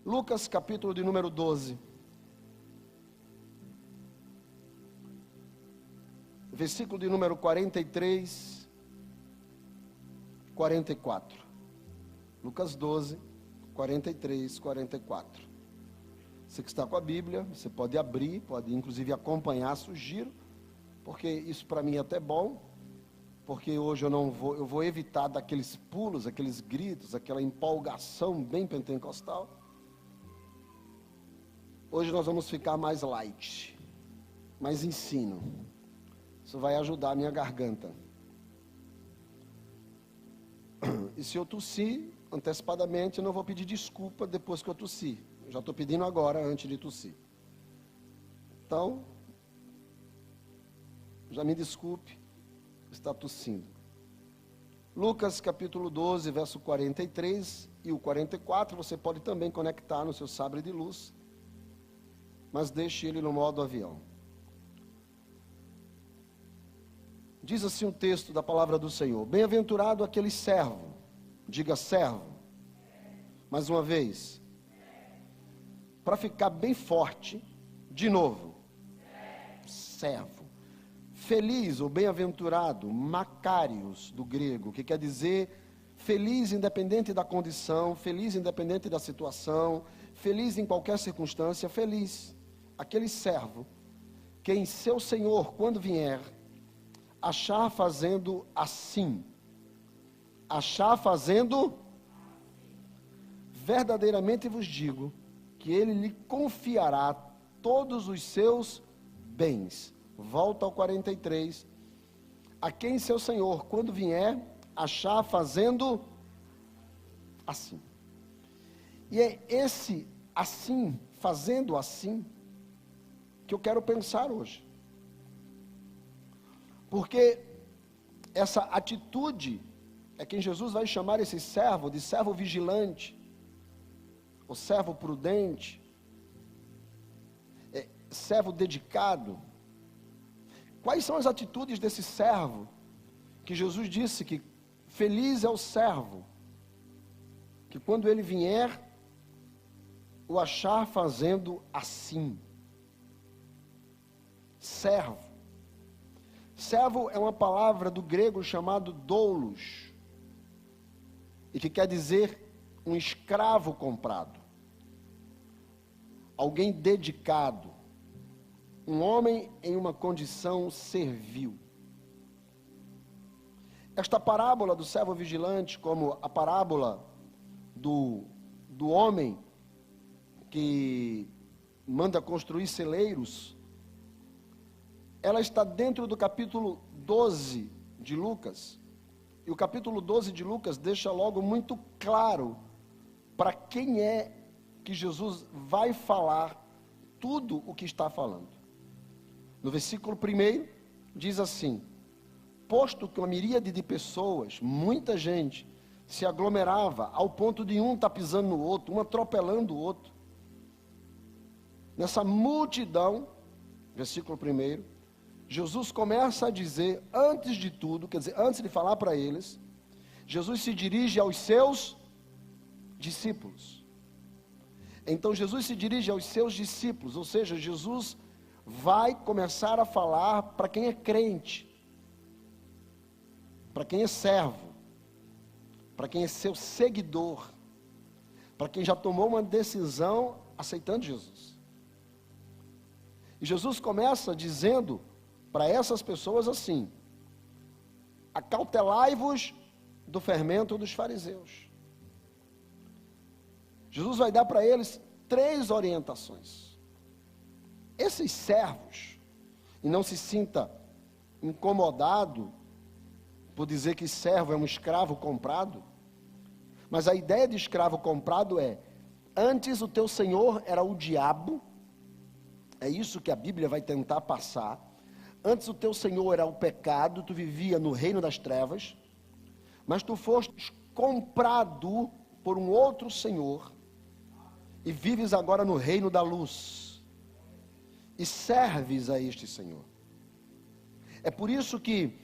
Lucas capítulo de número 12. Versículo de número 43, 44. Lucas 12, 43, 44. Você que está com a Bíblia, você pode abrir, pode inclusive acompanhar, sugiro, porque isso para mim é até bom, porque hoje eu vou evitar daqueles pulos, aqueles gritos, aquela empolgação bem pentecostal. Hoje nós vamos ficar mais light, mais ensino. Isso vai ajudar a minha garganta. E se eu tossir antecipadamente, eu não vou pedir desculpa depois que eu tossir. Eu já estou pedindo agora, antes de tossir. Então, já me desculpe, está tossindo. Lucas capítulo 12, verso 43 e o 44, você pode também conectar no seu sabre de luz, mas deixe ele no modo avião. Diz assim o texto da palavra do Senhor: bem-aventurado aquele servo, diga servo, mais uma vez, para ficar bem forte, de novo, servo. Feliz ou bem-aventurado, Macários do grego, que quer dizer feliz independente da condição, feliz independente da situação, feliz em qualquer circunstância, feliz. Aquele servo que em seu Senhor, quando vier, achar fazendo assim, verdadeiramente vos digo, que ele lhe confiará todos os seus bens. Volta ao 43, a quem seu Senhor, quando vier, achar fazendo assim. E é esse assim, fazendo assim, que eu quero pensar hoje. Porque essa atitude é quem Jesus vai chamar esse servo de servo vigilante, ou servo prudente, servo dedicado. Quais são as atitudes desse servo que Jesus disse que feliz é o servo que quando ele vier o achar fazendo assim? Servo. Servo é uma palavra do grego chamado doulos, e que quer dizer um escravo comprado, alguém dedicado, um homem em uma condição servil. Esta parábola do servo vigilante, como a parábola do homem que manda construir celeiros, ela está dentro do capítulo 12 de Lucas. E o capítulo 12 de Lucas deixa logo muito claro para quem é que Jesus vai falar tudo o que está falando. No versículo 1 diz assim: posto que uma miríade de pessoas, muita gente, se aglomerava ao ponto de um estar pisando no outro, um atropelando o outro. Nessa multidão, versículo 1, Jesus começa a dizer, antes de tudo, quer dizer, antes de falar para eles, Jesus se dirige aos seus discípulos. Então Jesus se dirige aos seus discípulos, ou seja, Jesus vai começar a falar para quem é crente, para quem é servo, para quem é seu seguidor, para quem já tomou uma decisão aceitando Jesus. E Jesus começa dizendo para essas pessoas assim: acautelai-vos do fermento dos fariseus. Jesus vai dar para eles 3 orientações. Esses servos, e não se sinta incomodado por dizer que servo é um escravo comprado, mas a ideia de escravo comprado é: antes o teu senhor era o diabo, é isso que a Bíblia vai tentar passar. Antes o teu senhor era o pecado, tu vivia no reino das trevas, mas tu foste comprado por um outro senhor, e vives agora no reino da luz, e serves a este Senhor. É por isso que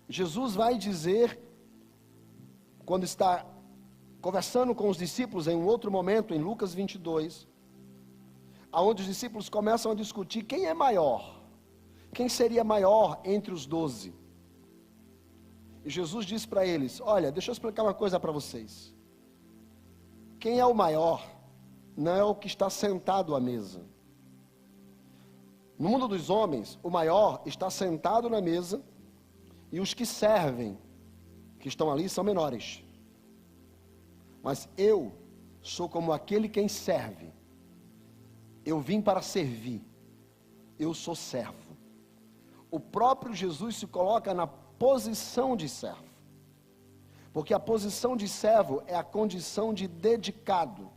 Jesus vai dizer, quando está conversando com os discípulos em um outro momento, em Lucas 22, aonde os discípulos começam a discutir quem é maior, quem seria maior entre os 12. E Jesus disse para eles: olha, deixa eu explicar uma coisa para vocês. Quem é o maior não é o que está sentado à mesa. No mundo dos homens, o maior está sentado na mesa e os que servem, que estão ali, são menores. Mas eu sou como aquele quem serve. Eu vim para servir. Eu sou servo. O próprio Jesus se coloca na posição de servo. Porque a posição de servo é a condição de dedicado,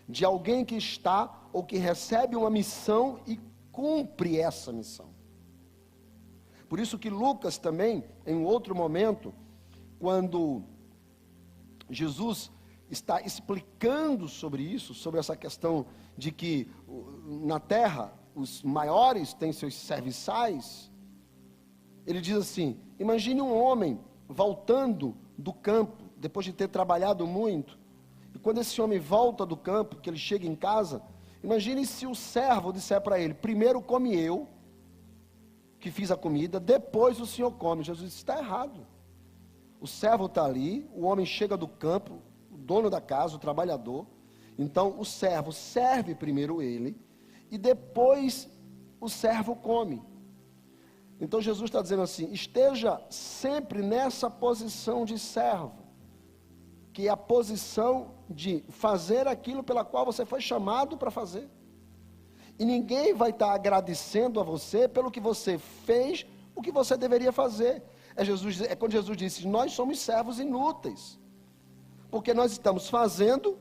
de alguém que está ou que recebe uma missão e cumpre essa missão. Por isso que Lucas também, em um outro momento, quando Jesus está explicando sobre isso, sobre essa questão de que na terra os maiores têm seus serviçais, ele diz assim: imagine um homem voltando do campo, depois de ter trabalhado muito, e quando esse homem volta do campo, que ele chega em casa, imagine se o servo disser para ele: primeiro come eu, que fiz a comida, depois o senhor come. Jesus disse: está errado. O servo está ali, o homem chega do campo, o dono da casa, o trabalhador, então o servo serve primeiro ele, e depois o servo come. Então Jesus está dizendo assim: esteja sempre nessa posição de servo, que é a posição de fazer aquilo pela qual você foi chamado para fazer. E ninguém vai estar agradecendo a você pelo que você fez, o que você deveria fazer. É quando Jesus disse: nós somos servos inúteis, porque nós estamos fazendo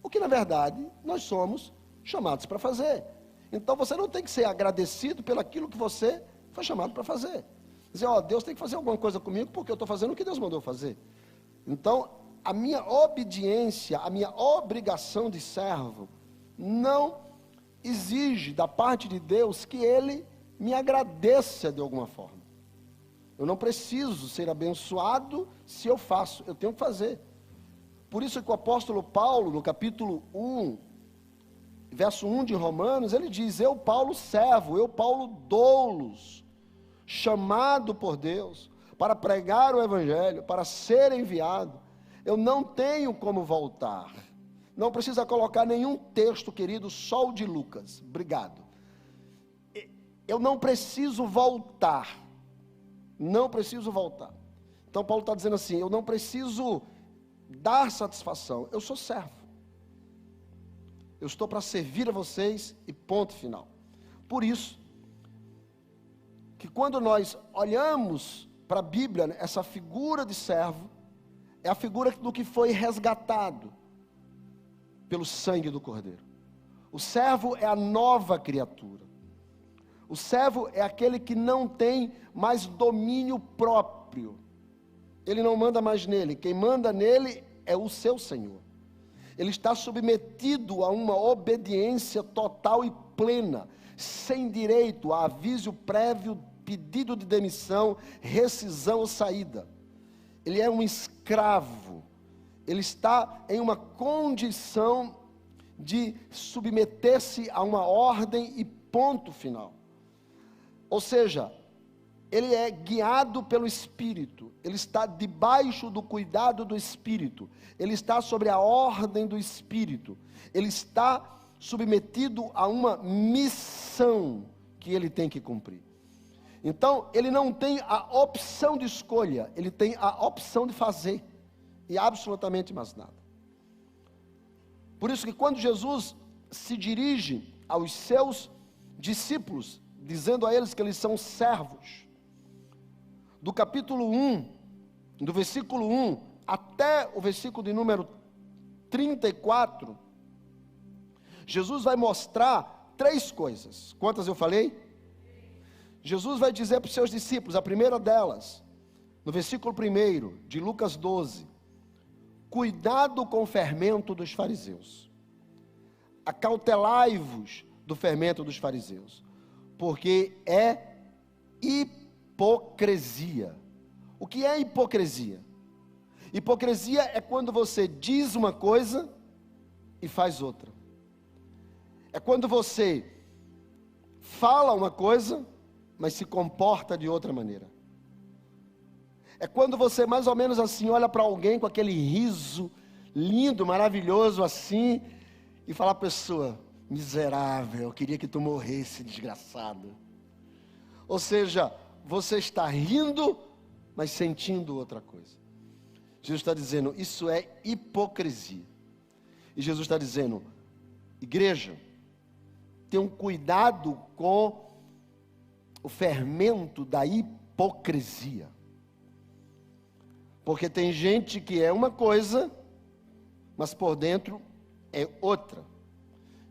o que na verdade nós somos chamados para fazer. Então você não tem que ser agradecido pelo aquilo que você foi chamado para fazer. Dizer: ó, Deus tem que fazer alguma coisa comigo, porque eu estou fazendo o que Deus mandou fazer. Então, a minha obediência, a minha obrigação de servo, não exige da parte de Deus que Ele me agradeça de alguma forma. Eu não preciso ser abençoado se eu faço, eu tenho que fazer. Por isso que o apóstolo Paulo, no capítulo 1, verso 1 de Romanos, ele diz: eu, Paulo, servo, eu, Paulo, doulos, chamado por Deus para pregar o evangelho, para ser enviado, eu não tenho como voltar. Não precisa colocar nenhum texto, querido, só o de Lucas. Obrigado. Eu não preciso voltar. Não preciso voltar. Então Paulo está dizendo assim: eu não preciso dar satisfação. Eu sou servo. Eu estou para servir a vocês e ponto final. Por isso, que quando nós olhamos para a Bíblia, essa figura de servo, é a figura do que foi resgatado pelo sangue do Cordeiro. O servo é a nova criatura. O servo é aquele que não tem mais domínio próprio. Ele não manda mais nele. Quem manda nele é o seu Senhor. Ele está submetido a uma obediência total e plena, sem direito a aviso prévio, pedido de demissão, rescisão ou saída. Ele é um escravo. Ele está em uma condição de submeter-se a uma ordem e ponto final. Ou seja, ele é guiado pelo Espírito, ele está debaixo do cuidado do Espírito, ele está sobre a ordem do Espírito, ele está submetido a uma missão que ele tem que cumprir. Então, ele não tem a opção de escolha, ele tem a opção de fazer, e absolutamente mais nada. Por isso que quando Jesus se dirige aos seus discípulos, dizendo a eles que eles são servos, do capítulo 1, do versículo 1 até o versículo de número 34, Jesus vai mostrar 3 coisas. Quantas eu falei? Jesus vai dizer para os seus discípulos, a primeira delas, no versículo 1 de Lucas 12, cuidado com o fermento dos fariseus, acautelai-vos do fermento dos fariseus, porque é hipocrisia. O que é hipocrisia? Hipocrisia é quando você diz uma coisa e faz outra. É quando você fala uma coisa, mas se comporta de outra maneira. É quando você mais ou menos assim olha para alguém com aquele riso lindo, maravilhoso assim, e fala à pessoa: miserável, eu queria que tu morresse, desgraçado. Ou seja, você está rindo, mas sentindo outra coisa. Jesus está dizendo, isso é hipocrisia. E Jesus está dizendo, igreja, tenham cuidado com o fermento da hipocrisia. Porque tem gente que é uma coisa, mas por dentro é outra.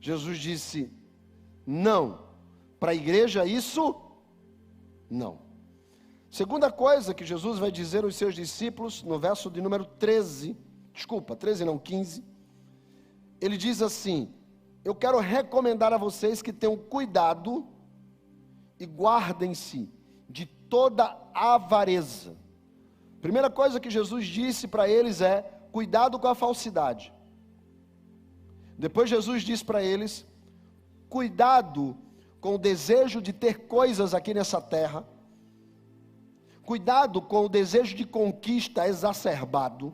Jesus disse, não. Para a igreja isso, não. Segunda coisa que Jesus vai dizer aos seus discípulos, no verso de número 13, 15, ele diz assim, eu quero recomendar a vocês que tenham cuidado e guardem-se de toda avareza. Primeira coisa que Jesus disse para eles é, cuidado com a falsidade. Depois Jesus disse para eles, cuidado com o desejo de ter coisas aqui nessa terra. Cuidado com o desejo de conquista exacerbado.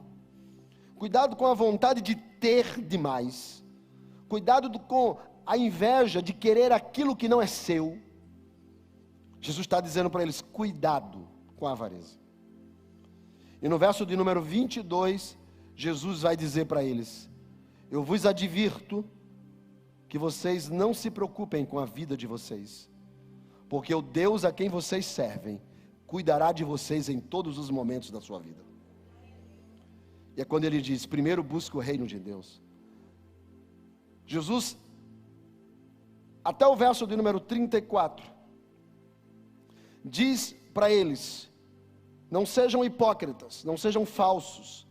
Cuidado com a vontade de ter demais. Cuidado com a inveja de querer aquilo que não é seu. Jesus está dizendo para eles, cuidado com a avareza. E no verso de número 22, Jesus vai dizer para eles, eu vos advirto que vocês não se preocupem com a vida de vocês, porque o Deus a quem vocês servem, cuidará de vocês em todos os momentos da sua vida. E é quando ele diz, primeiro busque o reino de Deus. Jesus, até o verso de número 34, diz para eles, não sejam hipócritas, não sejam falsos,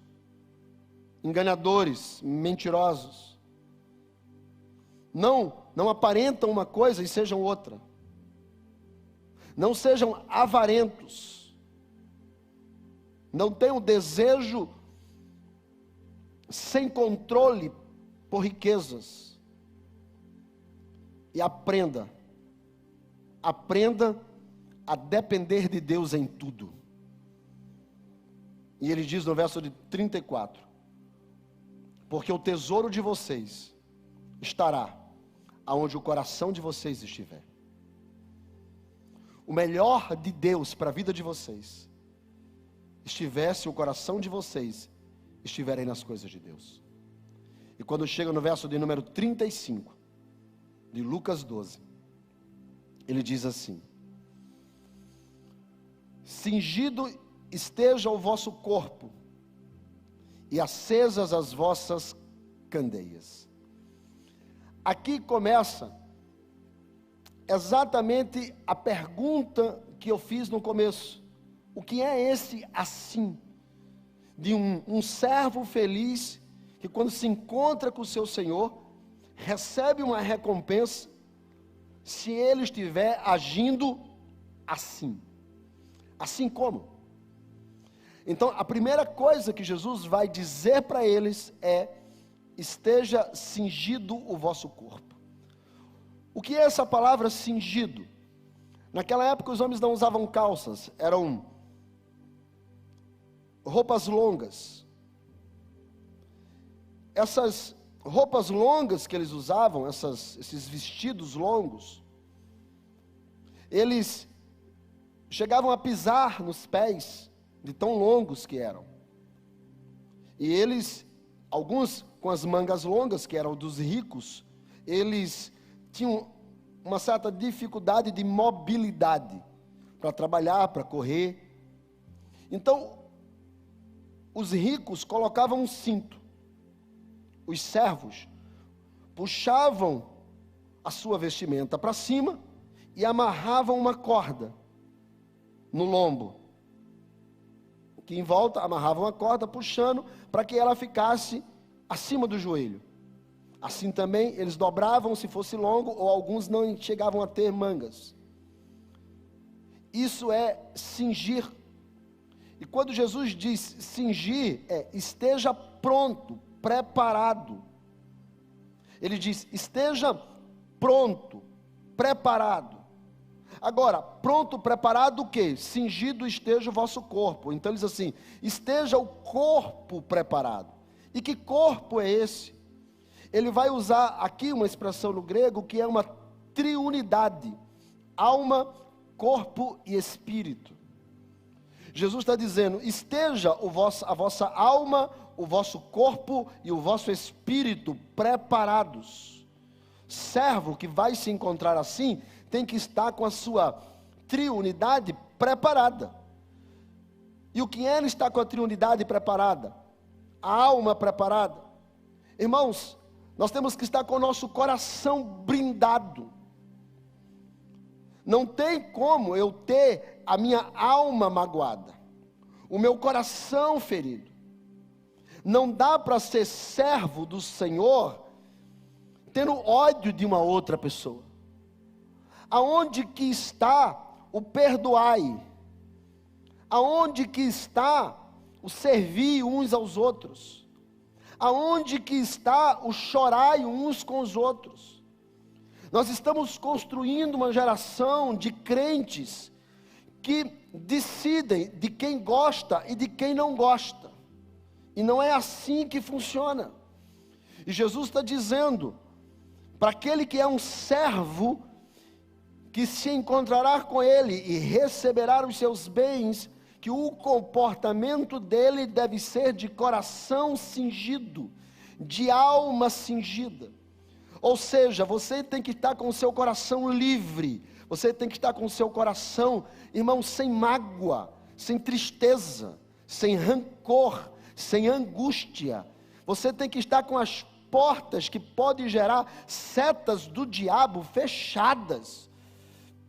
enganadores, mentirosos. Não aparentam uma coisa e sejam outra. Não sejam avarentos. Não tenham desejo sem controle por riquezas. E aprenda a depender de Deus em tudo. E ele diz no verso de 34, porque o tesouro de vocês estará aonde o coração de vocês estiver. O melhor de Deus para a vida de vocês estivesse o coração de vocês estiverem nas coisas de Deus. E quando chega no verso de número 35 de Lucas 12, ele diz assim, cingido esteja o vosso corpo e acesas as vossas candeias. Aqui começa exatamente a pergunta que eu fiz no começo. O que é esse assim? De um servo feliz, que quando se encontra com o seu Senhor, recebe uma recompensa, se ele estiver agindo assim. Assim como? Então, a primeira coisa que Jesus vai dizer para eles é, esteja cingido o vosso corpo. O que é essa palavra cingido? Naquela época os homens não usavam calças, eram roupas longas. Essas roupas longas que eles usavam, esses vestidos longos, eles chegavam a pisar nos pés, de tão longos que eram. E eles, alguns com as mangas longas, que eram dos ricos, eles tinham uma certa dificuldade de mobilidade, para trabalhar, para correr. Então, os ricos colocavam um cinto, os servos puxavam a sua vestimenta para cima e amarravam uma corda no lombo, que em volta amarravam a corda puxando para que ela ficasse acima do joelho. Assim também eles dobravam se fosse longo, ou alguns não chegavam a ter mangas. Isso é cingir. E quando Jesus diz cingir, esteja pronto, preparado. Ele diz, esteja pronto, preparado. Agora, pronto, preparado o quê? Cingido esteja o vosso corpo. Então ele diz assim, esteja o corpo preparado. E que corpo é esse? Ele vai usar aqui uma expressão no grego que é uma triunidade. Alma, corpo e espírito. Jesus está dizendo, esteja a vossa alma, o vosso corpo e o vosso espírito preparados. Servo que vai se encontrar assim, tem que estar com a sua triunidade preparada. E o que é estar com a triunidade preparada? A alma preparada. Irmãos, nós temos que estar com o nosso coração blindado. Não tem como eu ter a minha alma magoada, o meu coração ferido. Não dá para ser servo do Senhor tendo ódio de uma outra pessoa. Aonde que está o perdoai? Aonde que está o servir uns aos outros? Aonde que está o chorai uns com os outros? Nós estamos construindo uma geração de crentes que decidem de quem gosta e de quem não gosta. E não é assim que funciona. E Jesus está dizendo, para aquele que é um servo, que se encontrará com ele e receberá os seus bens, que o comportamento dele deve ser de coração cingido, de alma cingida. Ou seja, você tem que estar com o seu coração livre, você tem que estar com o seu coração, irmão, sem mágoa, sem tristeza, sem rancor, sem angústia. Você tem que estar com as portas que podem gerar setas do diabo fechadas.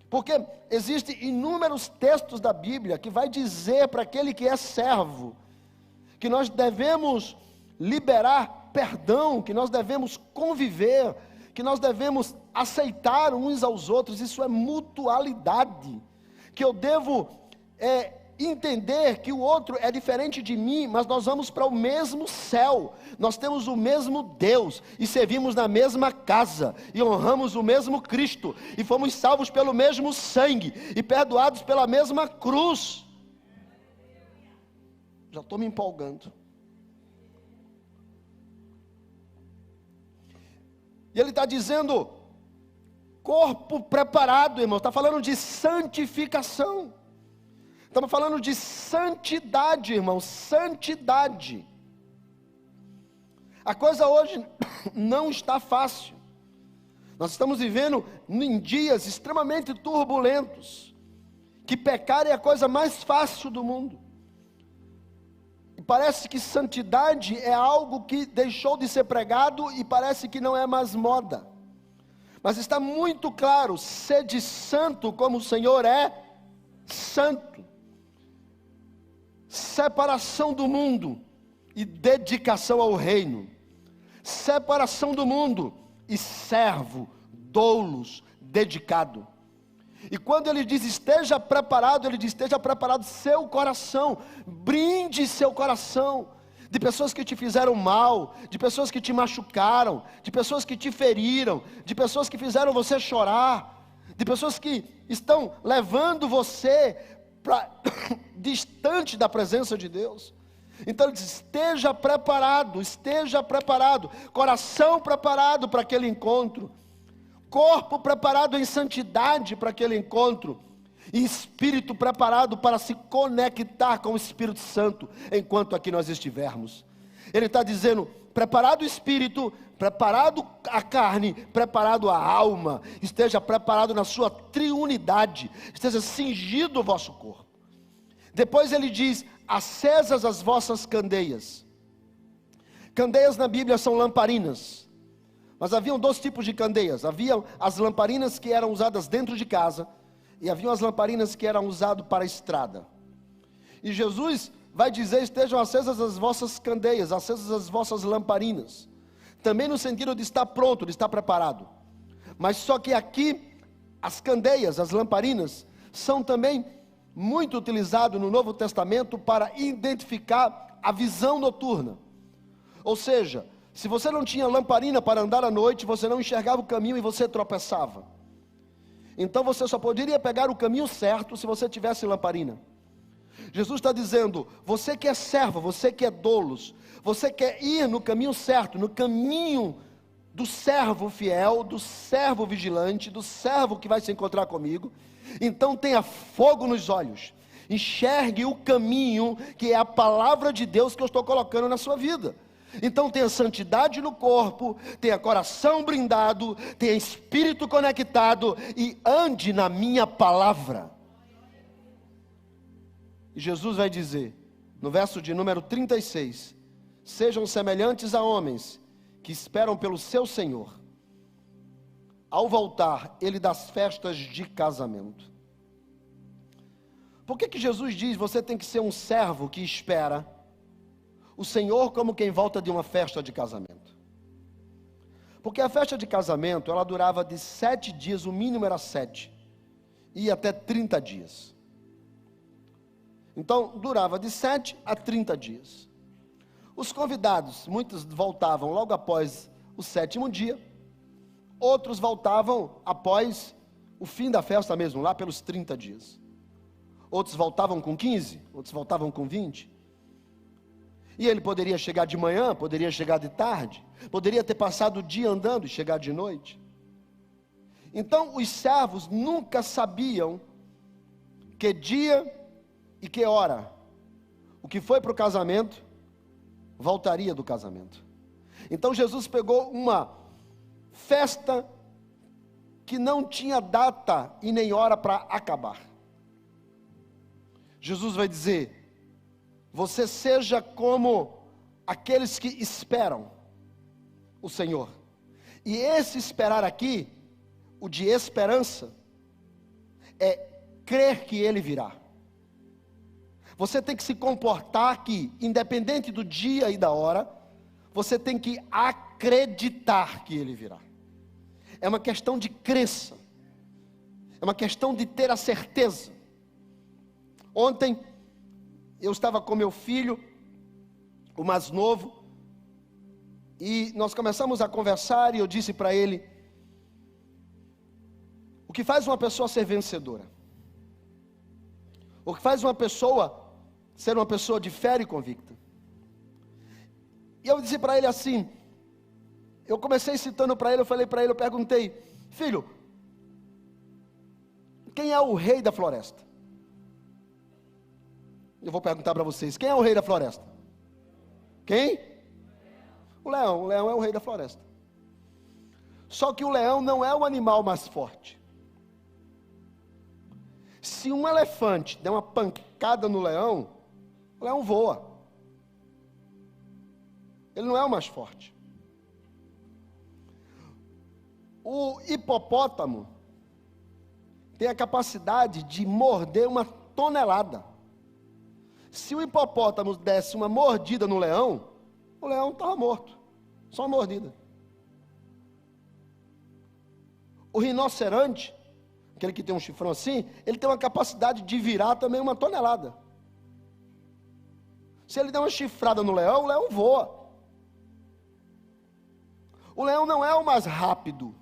Porque existem inúmeros textos da Bíblia que vai dizer para aquele que é servo, que nós devemos liberar perdão, que nós devemos conviver, que nós devemos aceitar uns aos outros. Isso é mutualidade, que eu devo entender que o outro é diferente de mim, mas nós vamos para o mesmo céu, nós temos o mesmo Deus, e servimos na mesma casa, e honramos o mesmo Cristo, e fomos salvos pelo mesmo sangue, e perdoados pela mesma cruz. Já estou me empolgando. E ele está dizendo, corpo preparado, irmão, está falando de santificação. Estamos falando de santidade, irmão, santidade. A coisa hoje não está fácil. Nós estamos vivendo em dias extremamente turbulentos, que pecar é a coisa mais fácil do mundo. E parece que santidade é algo que deixou de ser pregado e parece que não é mais moda. Mas está muito claro, sede santo como o Senhor é santo. Separação do mundo e dedicação ao reino. Separação do mundo e servo, doulos, dedicado. E quando ele diz esteja preparado, ele diz esteja preparado seu coração, brinde seu coração, de pessoas que te fizeram mal, de pessoas que te machucaram, de pessoas que te feriram, de pessoas que fizeram você chorar, de pessoas que estão levando você para distante da presença de Deus. Então ele diz, esteja preparado, coração preparado para aquele encontro, corpo preparado em santidade para aquele encontro, e espírito preparado para se conectar com o Espírito Santo, enquanto aqui nós estivermos. Ele está dizendo, preparado o espírito, preparado a carne, preparado a alma, esteja preparado na sua triunidade, esteja cingido o vosso corpo. Depois ele diz, acesas as vossas candeias. Candeias na Bíblia são lamparinas, mas haviam dois tipos de candeias. Havia as lamparinas que eram usadas dentro de casa, e haviam as lamparinas que eram usadas para a estrada. E Jesus vai dizer, estejam acesas as vossas candeias, acesas as vossas lamparinas. Também no sentido de estar pronto, de estar preparado. Mas só que aqui, as candeias, as lamparinas, são também muito utilizado no Novo Testamento para identificar a visão noturna. Ou seja, se você não tinha lamparina para andar à noite, você não enxergava o caminho e você tropeçava. Então você só poderia pegar o caminho certo se você tivesse lamparina. Jesus está dizendo: você que é servo, você que é doulos, você quer ir no caminho certo, no caminho do servo fiel, do servo vigilante, do servo que vai se encontrar comigo, então tenha fogo nos olhos, enxergue o caminho que é a palavra de Deus que eu estou colocando na sua vida. Então tenha santidade no corpo, tenha coração blindado, tenha espírito conectado e ande na minha palavra. E Jesus vai dizer, no verso de número 36, sejam semelhantes a homens que esperam pelo seu Senhor, ao voltar ele das festas de casamento. Por que Jesus diz, você tem que ser um servo que espera o Senhor como quem volta de uma festa de casamento? Porque a festa de casamento, ela durava de 7 dias, o mínimo era 7, e até 30 dias. Então, durava de 7 a 30 dias. Os convidados, muitos voltavam logo após o 7º dia, outros voltavam após o fim da festa mesmo, lá pelos 30 dias. Outros voltavam com 15, outros voltavam com 20. E ele poderia chegar de manhã, poderia chegar de tarde, poderia ter passado o dia andando e chegar de noite. Então os servos nunca sabiam que dia e que hora o que foi para o casamento voltaria do casamento. Então Jesus pegou uma festa que não tinha data e nem hora para acabar. Jesus vai dizer: você seja como aqueles que esperam o Senhor. E esse esperar aqui, o de esperança, é crer que Ele virá. Você tem que se comportar que, independente do dia e da hora, você tem que acreditar que Ele virá. É uma questão de crença, é uma questão de ter a certeza. Ontem, eu estava com meu filho, o mais novo, e nós começamos a conversar, e eu disse para ele: o que faz uma pessoa ser vencedora? O que faz uma pessoa ser uma pessoa de fé e convicta? E eu disse para ele assim, eu comecei citando para ele, eu falei para ele, eu perguntei: filho, quem é o rei da floresta? Eu vou perguntar para vocês, quem é o rei da floresta? Quem? O leão é o rei da floresta. Só que o leão não é o animal mais forte. Se um elefante der uma pancada no leão, o leão voa. Ele não é o mais forte. O hipopótamo tem a capacidade de morder 1 tonelada. Se o hipopótamo desse uma mordida no leão, o leão estava morto. Só uma mordida. O rinoceronte, aquele que tem um chifrão assim, ele tem uma capacidade de virar também 1 tonelada. Se ele der uma chifrada no leão, o leão voa. O leão não é o mais rápido.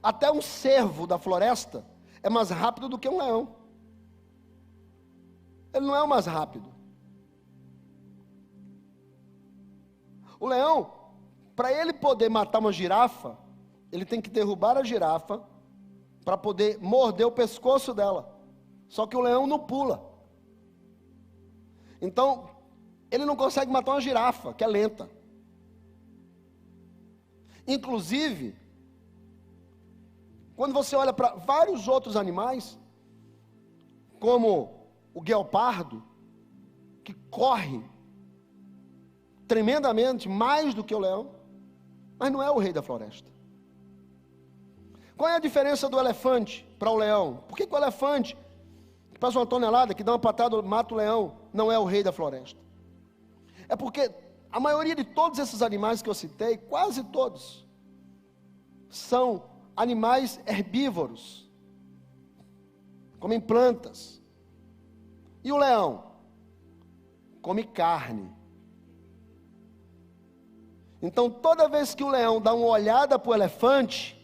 Até um cervo da floresta é mais rápido do que um leão. Ele não é o mais rápido. O leão, para ele poder matar uma girafa, ele tem que derrubar a girafa para poder morder o pescoço dela. Só que o leão não pula. Então, ele não consegue matar uma girafa, que é lenta. Inclusive, quando você olha para vários outros animais, como o guepardo, que corre tremendamente, mais do que o leão, mas não é o rei da floresta. Qual é a diferença do elefante para o leão? Por que o elefante, que passa 1 tonelada, que dá uma patada, mata o leão, não é o rei da floresta? É porque a maioria de todos esses animais que eu citei, quase todos, são animais herbívoros, comem plantas. E o leão? Come carne. Então, toda vez que o leão dá uma olhada para o elefante,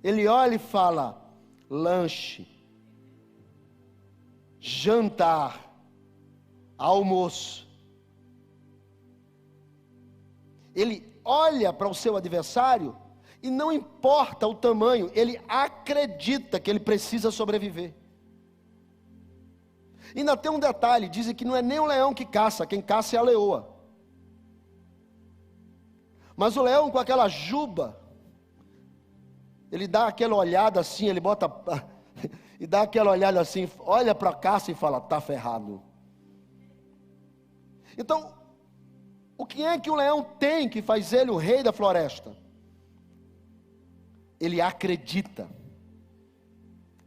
ele olha e fala: lanche, jantar, almoço. Ele olha para o seu adversário e não importa o tamanho, ele acredita que ele precisa sobreviver. E ainda tem um detalhe, dizem que não é nem o leão que caça, quem caça é a leoa. Mas o leão com aquela juba, ele dá aquela olhada assim, ele bota e dá aquela olhada assim, olha para a caça e fala: tá ferrado. Então, o que é que o leão tem que faz ele o rei da floresta? Ele acredita,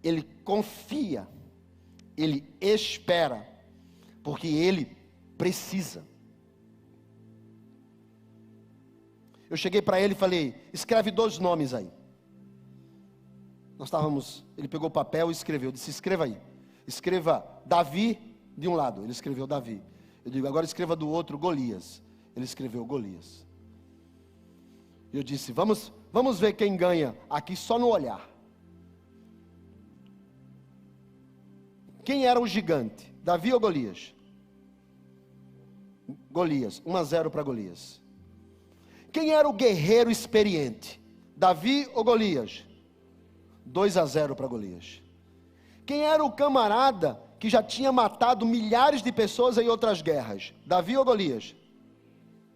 ele confia, ele espera, porque ele precisa. Eu cheguei para ele e falei: escreve 2 nomes aí. Ele pegou o papel e escreveu. Eu disse: escreva aí. Escreva Davi de um lado. Ele escreveu Davi. Eu digo: agora escreva do outro Golias. Ele escreveu Golias. E eu disse: vamos ver quem ganha aqui só no olhar. Quem era o gigante? Davi ou Golias? Golias. 1-0 para Golias. Quem era o guerreiro experiente? Davi ou Golias? 2-0 para Golias. Quem era o camarada que já tinha matado milhares de pessoas em outras guerras? Davi ou Golias?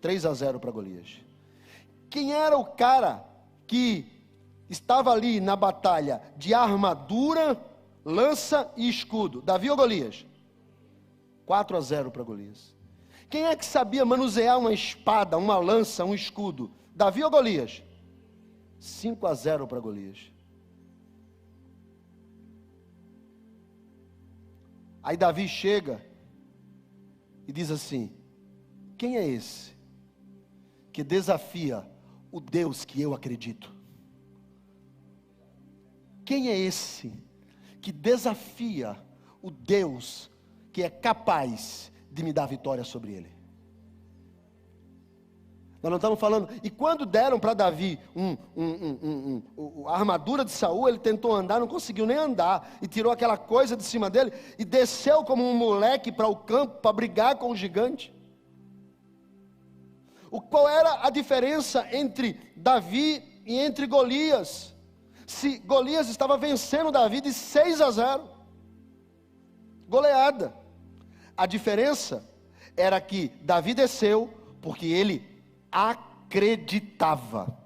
3-0 para Golias. Quem era o cara que estava ali na batalha de armadura, lança e escudo? Davi ou Golias? 4-0 para Golias. Quem é que sabia manusear uma espada, uma lança, um escudo? Davi ou Golias? 5-0 para Golias. Aí Davi chega e diz assim: quem é esse que desafia o Deus que eu acredito? Quem é esse que desafia o Deus que é capaz de me dar vitória sobre ele? Nós não estamos falando. E quando deram para Davi a armadura de Saul, ele tentou andar, não conseguiu nem andar, e tirou aquela coisa de cima dele, e desceu como um moleque para o campo, para brigar com o gigante. Qual era a diferença entre Davi e entre Golias? Se Golias estava vencendo Davi de 6-0, goleada. A diferença era que Davi desceu porque ele acreditava,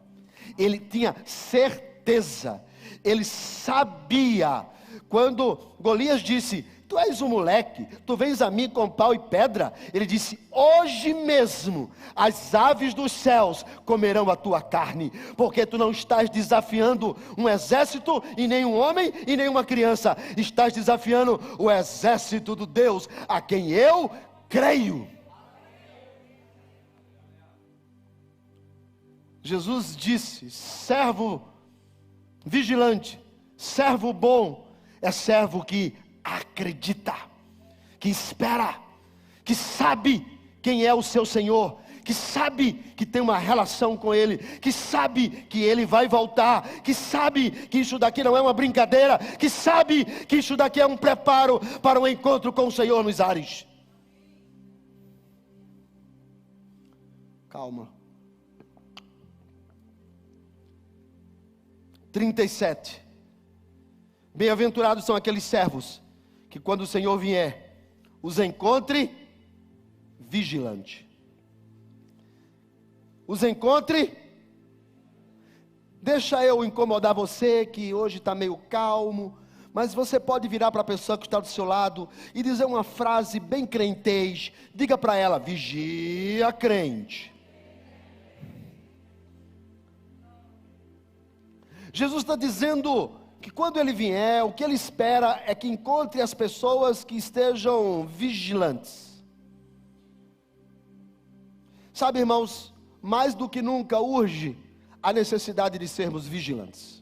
ele tinha certeza, ele sabia. Quando Golias disse: tu és um moleque, tu vens a mim com pau e pedra, ele disse: hoje mesmo as aves dos céus comerão a tua carne, porque tu não estás desafiando um exército, e nem um homem, e nem uma criança, estás desafiando o exército do Deus a quem eu creio. Jesus disse: servo vigilante, servo bom, é servo que acredita, que espera, que sabe quem é o seu Senhor, que sabe que tem uma relação com Ele, que sabe que Ele vai voltar, que sabe que isso daqui não é uma brincadeira, que sabe que isso daqui é um preparo para um encontro com o Senhor nos ares. Calma. 37. Bem-aventurados são aqueles servos que quando o Senhor vier, os encontre vigilante. Os encontre. Deixa eu incomodar você que hoje está meio calmo, mas você pode virar para a pessoa que está do seu lado e dizer uma frase bem crentez. Diga para ela: vigia, crente. Jesus está dizendo que quando Ele vier, o que Ele espera é que encontre as pessoas que estejam vigilantes. Sabe, irmãos, mais do que nunca urge a necessidade de sermos vigilantes.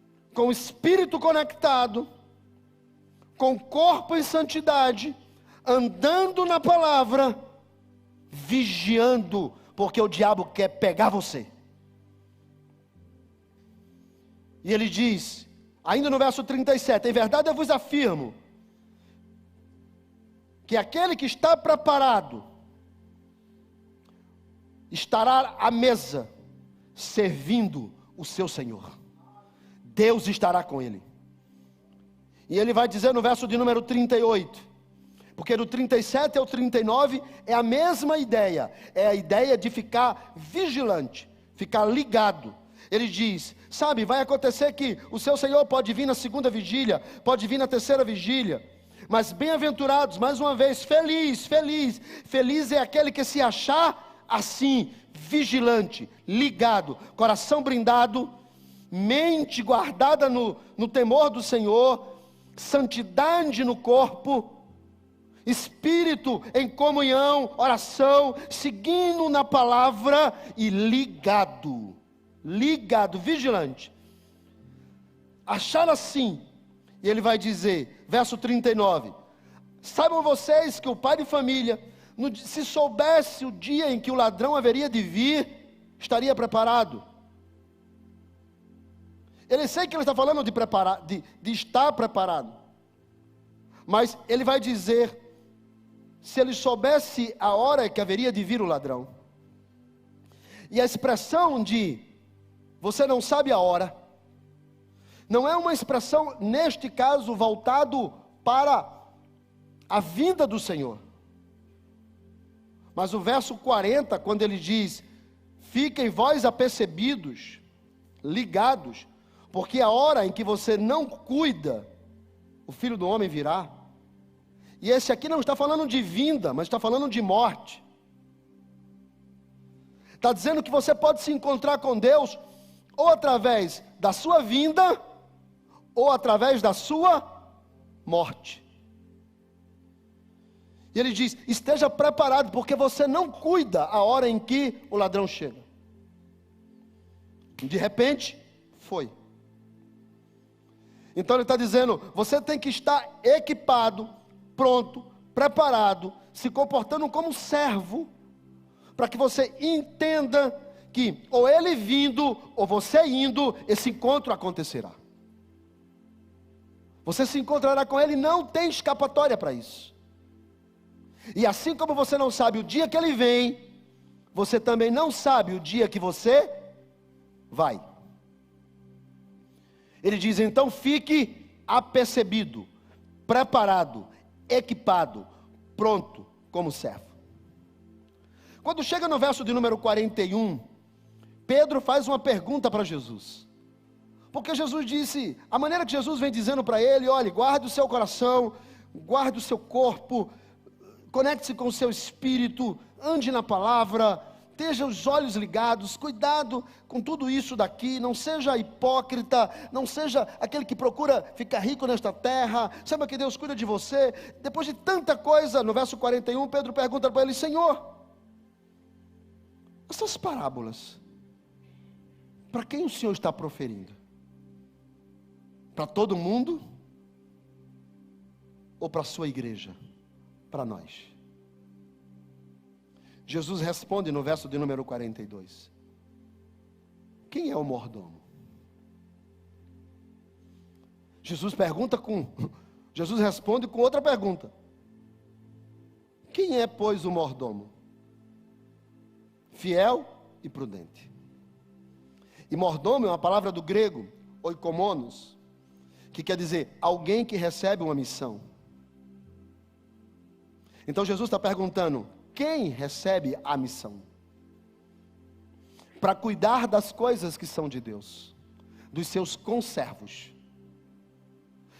com o espírito conectado, com o corpo em santidade, andando na palavra, vigiando, porque o diabo quer pegar você. E ele diz, ainda no verso 37, em verdade eu vos afirmo, que aquele que está preparado, estará à mesa, servindo o seu Senhor. Deus estará com ele. E ele vai dizer no verso de número 38, porque do 37 ao 39 é a mesma ideia, é a ideia de ficar vigilante, ficar ligado. Ele diz, sabe, vai acontecer que o seu Senhor pode vir na segunda vigília, pode vir na terceira vigília, mas bem-aventurados, mais uma vez, feliz é aquele que se achar assim, vigilante, ligado, coração brindado, mente guardada no temor do Senhor, santidade no corpo, espírito em comunhão, oração, seguindo na palavra e ligado, vigilante. Achar assim, e ele vai dizer, verso 39, saibam vocês que o pai de família, se soubesse o dia em que o ladrão haveria de vir, estaria preparado. Ele sei que ele está falando de estar preparado, mas ele vai dizer, se ele soubesse a hora que haveria de vir o ladrão. E a expressão de, você não sabe a hora, não é uma expressão, neste caso, voltado para a vinda do Senhor. Mas o verso 40, quando ele diz, fiquem vós apercebidos, ligados, porque a hora em que você não cuida, o Filho do Homem virá. E esse aqui não está falando de vinda, mas está falando de morte. Está dizendo que você pode se encontrar com Deus, ou através da sua vinda, ou através da sua morte. E ele diz, esteja preparado, porque você não cuida a hora em que o ladrão chega. De repente, foi. Então ele está dizendo, você tem que estar equipado, pronto, preparado, se comportando como servo, para que você entenda que, ou ele vindo, ou você indo, esse encontro acontecerá. Você se encontrará com ele, não tem escapatória para isso. E assim como você não sabe o dia que ele vem, você também não sabe o dia que você vai. Ele diz, então fique apercebido, preparado, equipado, pronto como servo. Quando chega no verso de número 41, Pedro faz uma pergunta para Jesus. Porque Jesus disse, a maneira que Jesus vem dizendo para ele, olha, guarde o seu coração, guarde o seu corpo, conecte-se com o seu espírito, ande na palavra, esteja os olhos ligados, cuidado com tudo isso daqui, não seja hipócrita, não seja aquele que procura ficar rico nesta terra, saiba que Deus cuida de você. Depois de tanta coisa, no verso 41, Pedro pergunta para ele, Senhor, essas parábolas, para quem o Senhor está proferindo? Para todo mundo? Ou para a sua igreja? Para nós? Jesus responde no verso de número 42. Quem é o mordomo? Jesus responde com outra pergunta. Quem é, pois, o mordomo? Fiel e prudente. E mordomo é uma palavra do grego, oikomonos, que quer dizer alguém que recebe uma missão. Então Jesus está perguntando, quem recebe a missão? Para cuidar das coisas que são de Deus, dos seus conservos.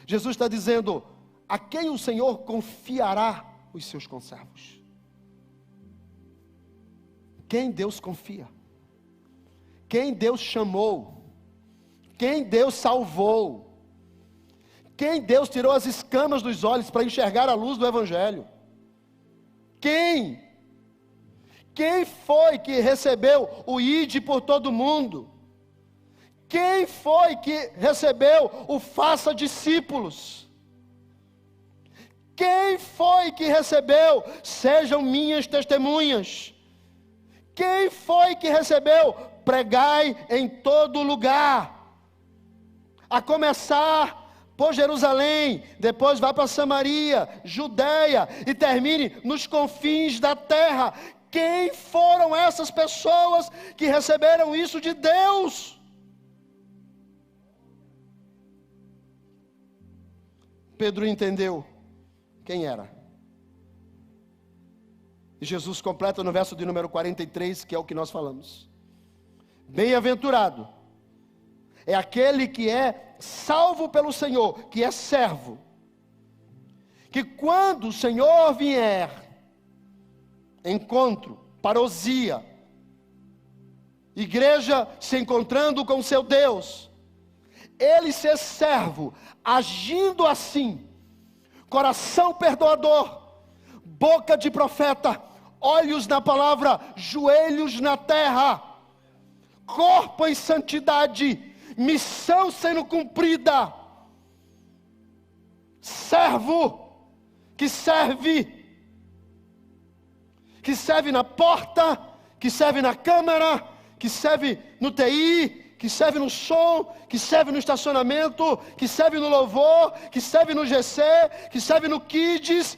Jesus está dizendo, a quem o Senhor confiará os seus conservos? Quem Deus confia? Quem Deus chamou? Quem Deus salvou? Quem Deus tirou as escamas dos olhos para enxergar a luz do Evangelho? Quem? Quem foi que recebeu o ide por todo mundo? Quem foi que recebeu o faça discípulos? Quem foi que recebeu sejam minhas testemunhas? Quem foi que recebeu pregai em todo lugar? A começar por Jerusalém, depois vá para Samaria, Judeia e termine nos confins da terra. Quem foram essas pessoas que receberam isso de Deus? Pedro entendeu quem era. E Jesus completa no verso de número 43, que é o que nós falamos. Bem-aventurado é aquele que é salvo pelo Senhor, que é servo, que quando o Senhor vier, encontro, parousia, igreja se encontrando com seu Deus, ele ser servo, agindo assim, coração perdoador, boca de profeta, olhos na palavra, joelhos na terra, corpo em santidade, missão sendo cumprida, servo que serve na porta, que serve na câmara, que serve no TI, que serve no som, que serve no estacionamento, que serve no louvor, que serve no GC, que serve no Kids,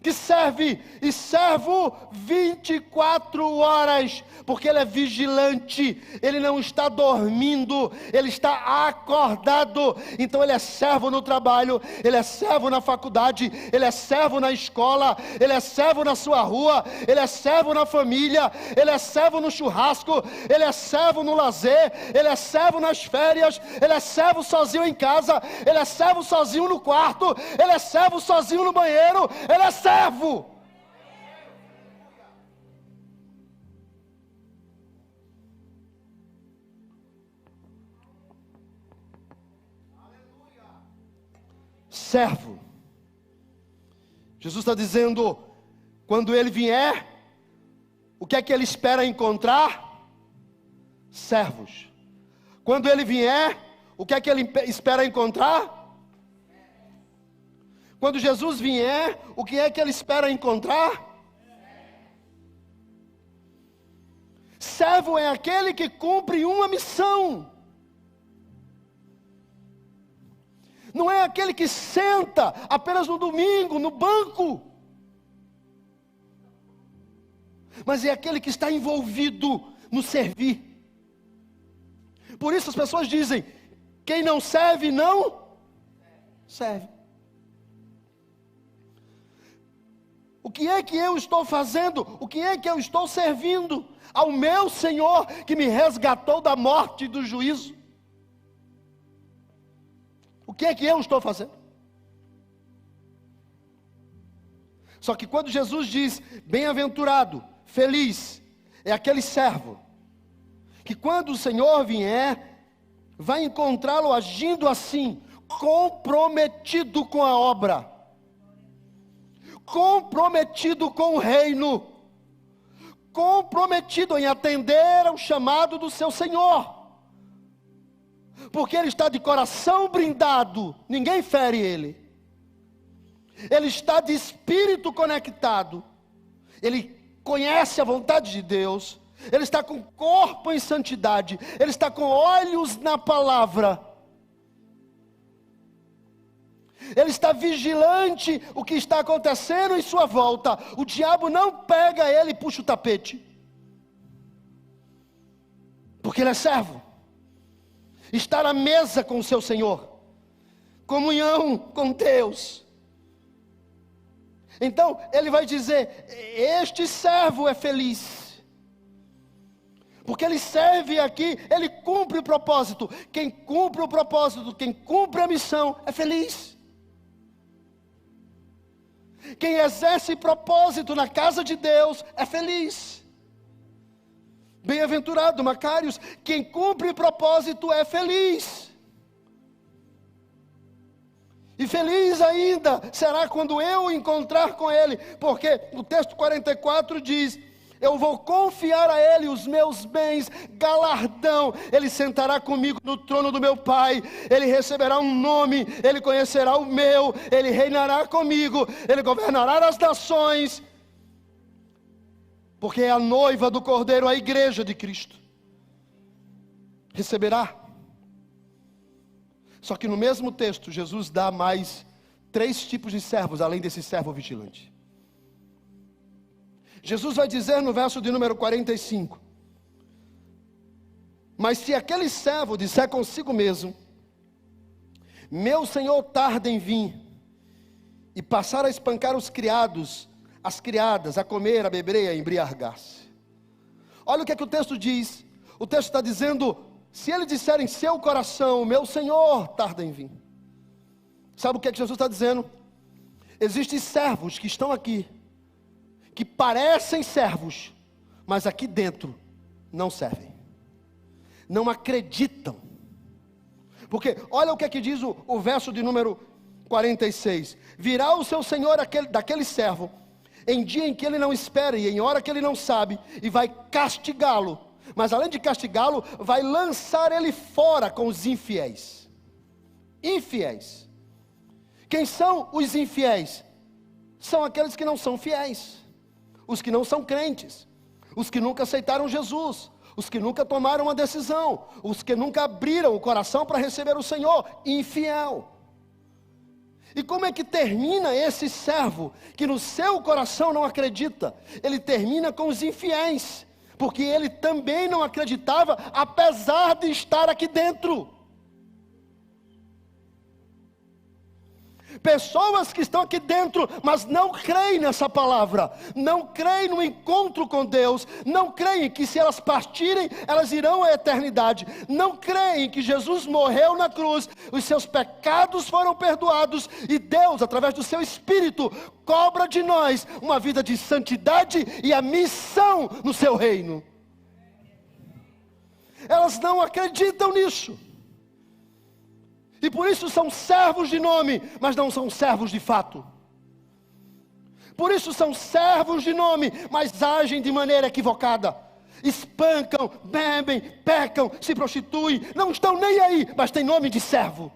que serve, e servo 24 horas, porque ele é vigilante, ele não está dormindo, ele está acordado. Então ele é servo no trabalho, ele é servo na faculdade, ele é servo na escola, ele é servo na sua rua, ele é servo na família, ele é servo no churrasco, ele é servo no lazer, ele é servo nas férias, ele é servo sozinho em casa, ele é servo sozinho no quarto, ele é servo sozinho no banheiro, ele é servo. Servo. Jesus está dizendo, quando ele vier, o que é que ele espera encontrar? Servos. Quando ele vier, o que é que ele espera encontrar? Quando Jesus vier, o que é que ele espera encontrar? Servo é aquele que cumpre uma missão. Não é aquele que senta apenas no domingo, no banco. Mas é aquele que está envolvido no servir. Por isso as pessoas dizem, quem não serve, não serve. O que é que eu estou fazendo? O que é que eu estou servindo ao meu Senhor que me resgatou da morte e do juízo? O que é que eu estou fazendo? Só que quando Jesus diz, bem-aventurado, feliz, é aquele servo, que quando o Senhor vier, vai encontrá-lo agindo assim, comprometido com a obra, comprometido com o reino, comprometido em atender ao chamado do seu Senhor, porque ele está de coração brindado, ninguém fere ele, ele está de espírito conectado, ele conhece a vontade de Deus, ele está com o corpo em santidade, ele está com olhos na palavra, ele está vigilante o que está acontecendo em sua volta. O diabo não pega ele e puxa o tapete, porque ele é servo, está na mesa com o seu Senhor, comunhão com Deus. Então ele vai dizer, este servo é feliz, porque ele serve aqui, ele cumpre o propósito. Quem cumpre o propósito, quem cumpre a missão é feliz. Quem exerce propósito na casa de Deus é feliz. Bem-aventurado, Macários, quem cumpre propósito é feliz. E feliz ainda será quando eu encontrar com ele, porque o texto 44 diz, eu vou confiar a Ele os meus bens, galardão. Ele sentará comigo no trono do meu Pai, Ele receberá um nome, Ele conhecerá o meu, Ele reinará comigo, Ele governará as nações, porque é a noiva do Cordeiro, a igreja de Cristo. Receberá. Só que no mesmo texto, Jesus dá mais 3 tipos de servos, além desse servo vigilante. Jesus vai dizer no verso de número 45: mas se aquele servo disser consigo mesmo, meu senhor tarda em vir, e passar a espancar os criados, as criadas, a comer, a beber e a embriagar-se. Olha o que é que o texto diz. O texto está dizendo: se ele disser em seu coração, meu senhor tarda em vir. Sabe o que é que Jesus está dizendo? Existem servos que estão aqui, que parecem servos, mas aqui dentro não servem, não acreditam. Porque olha o que é que diz o verso de número 46: virá o seu senhor daquele servo, em dia em que ele não espera e em hora que ele não sabe, e vai castigá-lo, mas além de castigá-lo, vai lançar ele fora com os infiéis. Infiéis. Quem são os infiéis? São aqueles que não são fiéis, os que não são crentes, os que nunca aceitaram Jesus, os que nunca tomaram uma decisão, os que nunca abriram o coração para receber o Senhor. Infiel. E como é que termina esse servo que no seu coração não acredita? Ele termina com os infiéis, porque ele também não acreditava, apesar de estar aqui dentro. Pessoas que estão aqui dentro, mas não creem nessa palavra, não creem no encontro com Deus, não creem que se elas partirem, elas irão à eternidade, não creem que Jesus morreu na cruz, os seus pecados foram perdoados, e Deus, através do seu Espírito, cobra de nós uma vida de santidade e a missão no seu reino. Elas não acreditam nisso. E por isso são servos de nome, mas não são servos de fato. Por isso são servos de nome, mas agem de maneira equivocada. Espancam, bebem, pecam, se prostituem, não estão nem aí, mas têm nome de servo.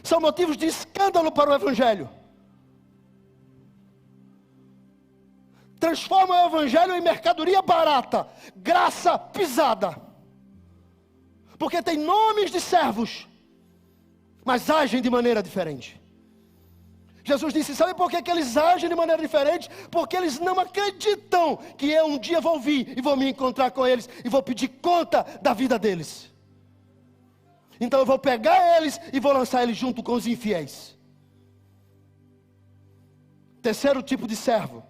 São motivos de escândalo para o Evangelho. Transformam o Evangelho em mercadoria barata, graça pisada. Porque tem nomes de servos, mas agem de maneira diferente. Jesus disse: sabe por que eles agem de maneira diferente? Porque eles não acreditam que eu um dia vou vir e vou me encontrar com eles e vou pedir conta da vida deles. Então eu vou pegar eles e vou lançar eles junto com os infiéis. Terceiro tipo de servo.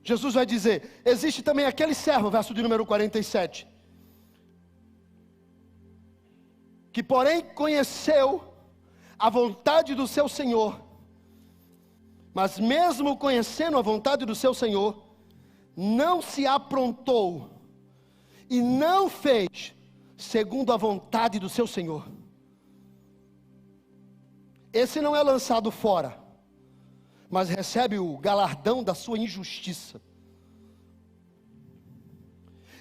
Jesus vai dizer: existe também aquele servo, verso de número 47, que porém conheceu a vontade do seu Senhor, mas mesmo conhecendo a vontade do seu Senhor, não se aprontou e não fez segundo a vontade do seu Senhor. Esse não é lançado fora, mas recebe o galardão da sua injustiça.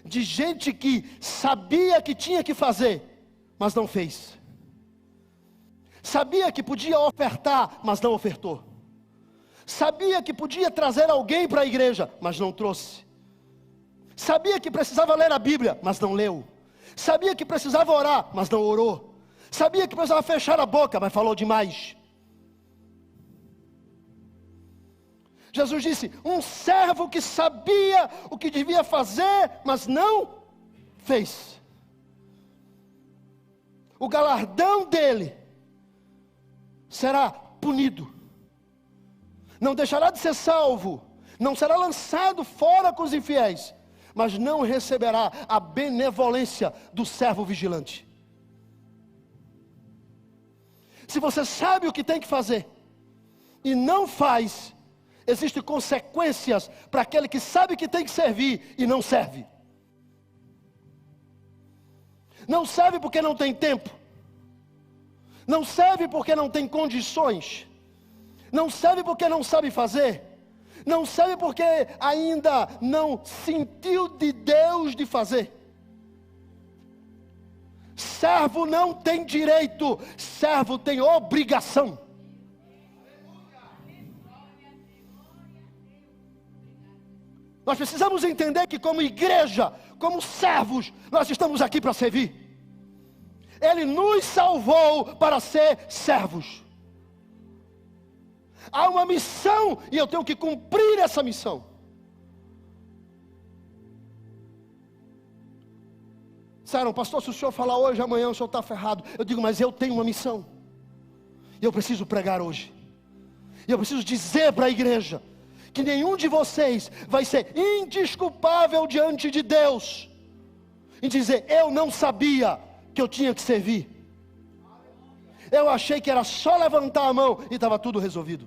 De gente que sabia que tinha que fazer, mas não fez. Sabia que podia ofertar, mas não ofertou. Sabia que podia trazer alguém para a igreja, mas não trouxe. Sabia que precisava ler a Bíblia, mas não leu. Sabia que precisava orar, mas não orou. Sabia que precisava fechar a boca, mas falou demais. Jesus disse: um servo que sabia o que devia fazer, mas não fez. O galardão dele será punido. Não deixará de ser salvo, não será lançado fora com os infiéis, mas não receberá a benevolência do servo vigilante. Se você sabe o que tem que fazer e não faz, existem consequências para aquele que sabe que tem que servir e não serve. Não serve porque não tem tempo, não serve porque não tem condições, não serve porque não sabe fazer, Não serve porque ainda não sentiu de Deus de fazer. Servo não tem direito, servo tem obrigação. Nós precisamos entender que como igreja, como servos, nós estamos aqui para servir. Ele nos salvou para ser servos. Há uma missão e eu tenho que cumprir essa missão. Disseram, pastor, se o senhor falar hoje, amanhã o senhor está ferrado. Eu digo, mas eu tenho uma missão. E eu preciso pregar hoje. E eu preciso dizer para a igreja que nenhum de vocês vai ser indesculpável diante de Deus em dizer, eu não sabia que eu tinha que servir. Eu achei que era só levantar a mão e estava tudo resolvido.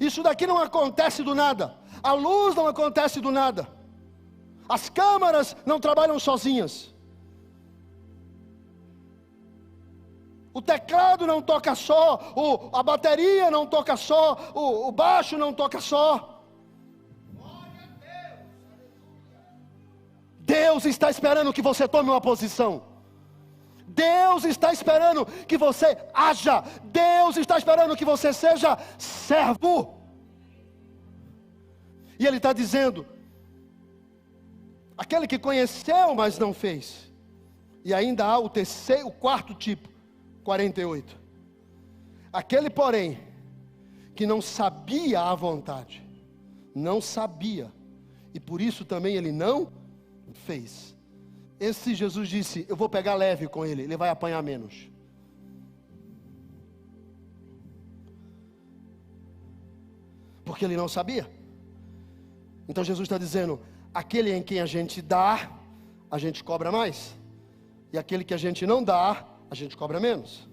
Isso daqui não acontece do nada. A luz não acontece do nada. As câmaras não trabalham sozinhas. O teclado não toca só, a bateria não toca só, o baixo não toca só. Deus está esperando que você tome uma posição. Deus está esperando que você haja. Deus está esperando que você seja servo. E Ele está dizendo, aquele que conheceu, mas não fez. E ainda há o quarto tipo, 48. Aquele, porém, que não sabia a vontade. Não sabia. E por isso também ele não fez. Esse Jesus disse, eu vou pegar leve com ele, ele vai apanhar menos. Porque ele não sabia. Então Jesus está dizendo, aquele em quem a gente dá, a gente cobra mais. E aquele que a gente não dá, a gente cobra menos.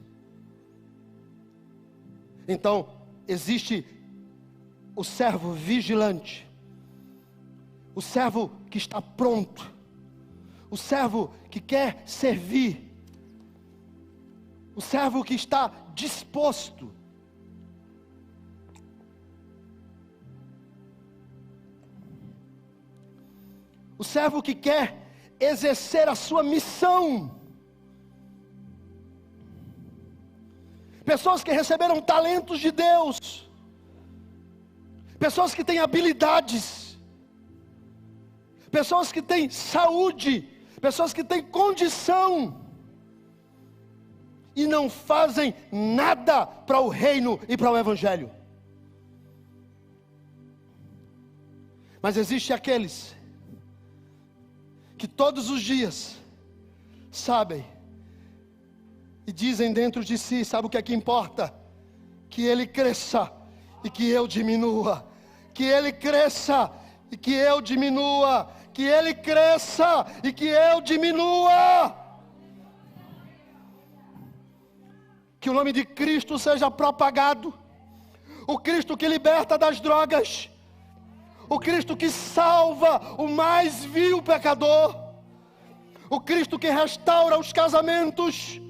Então, existe o servo vigilante. O servo que está pronto. O servo que quer servir. O servo que está disposto. O servo que quer exercer a sua missão. Pessoas que receberam talentos de Deus. Pessoas que têm habilidades. Pessoas que têm saúde. Pessoas que têm condição. E não fazem nada para o reino e para o evangelho. Mas existe aqueles que todos os dias sabem e dizem dentro de si, sabe o que é que importa? Que ele cresça e que eu diminua. Que ele cresça e que eu diminua. Que ele cresça e que eu diminua. Que o nome de Cristo seja propagado. O Cristo que liberta das drogas. O Cristo que salva o mais vil pecador. O Cristo que restaura os casamentos.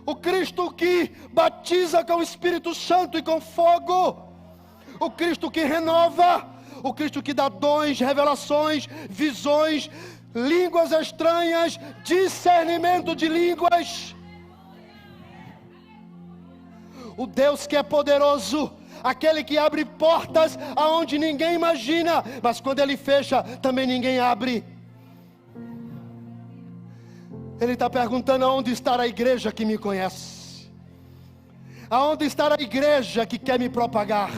O Cristo que batiza com o Espírito Santo e com fogo. O Cristo que renova. O Cristo que dá dons, revelações, visões, línguas estranhas, discernimento de línguas. O Deus que é poderoso. Aquele que abre portas aonde ninguém imagina. Mas quando Ele fecha, também ninguém abre. Ele está perguntando aonde está a igreja que me conhece. Aonde está a igreja que quer me propagar.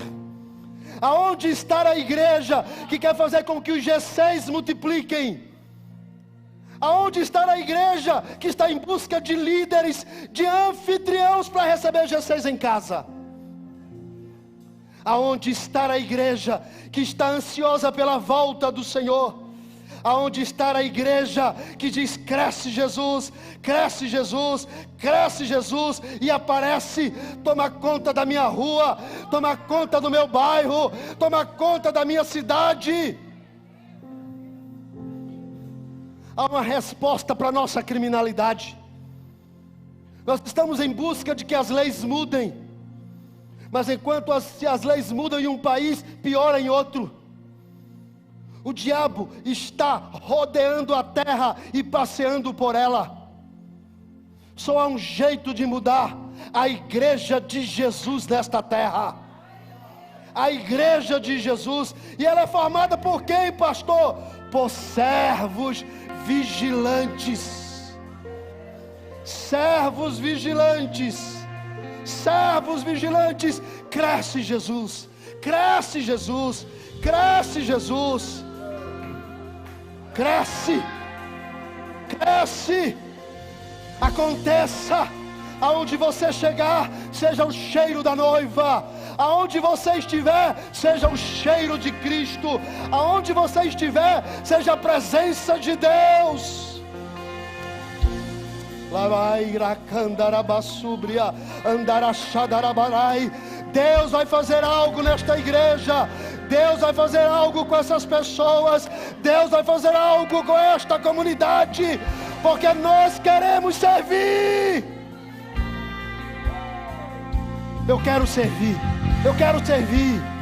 Aonde está a igreja que quer fazer com que os G6 multipliquem. Aonde está a igreja que está em busca de líderes, de anfitriãos para receber G6 em casa. Aonde está a igreja que está ansiosa pela volta do Senhor. Aonde está a igreja que diz, cresce Jesus, cresce Jesus, cresce Jesus, e aparece, toma conta da minha rua, toma conta do meu bairro, toma conta da minha cidade. Há uma resposta para a nossa criminalidade. Nós estamos em busca de que as leis mudem, mas enquanto as leis mudam em um país, piora em outro. O diabo está rodeando a terra e passeando por ela. Só há um jeito de mudar: a igreja de Jesus nesta terra. A igreja de Jesus. E ela é formada por quem, pastor? Por servos vigilantes. Servos vigilantes. Servos vigilantes. Cresce Jesus. Cresce Jesus. Cresce Jesus. Cresce. Cresce. Aconteça. Aonde você chegar, seja o cheiro da noiva. Aonde você estiver, seja o cheiro de Cristo. Aonde você estiver, seja a presença de Deus. Deus vai fazer algo nesta igreja. Deus vai fazer algo com essas pessoas. Deus vai fazer algo com esta comunidade, porque nós queremos servir. Eu quero servir. Eu quero servir.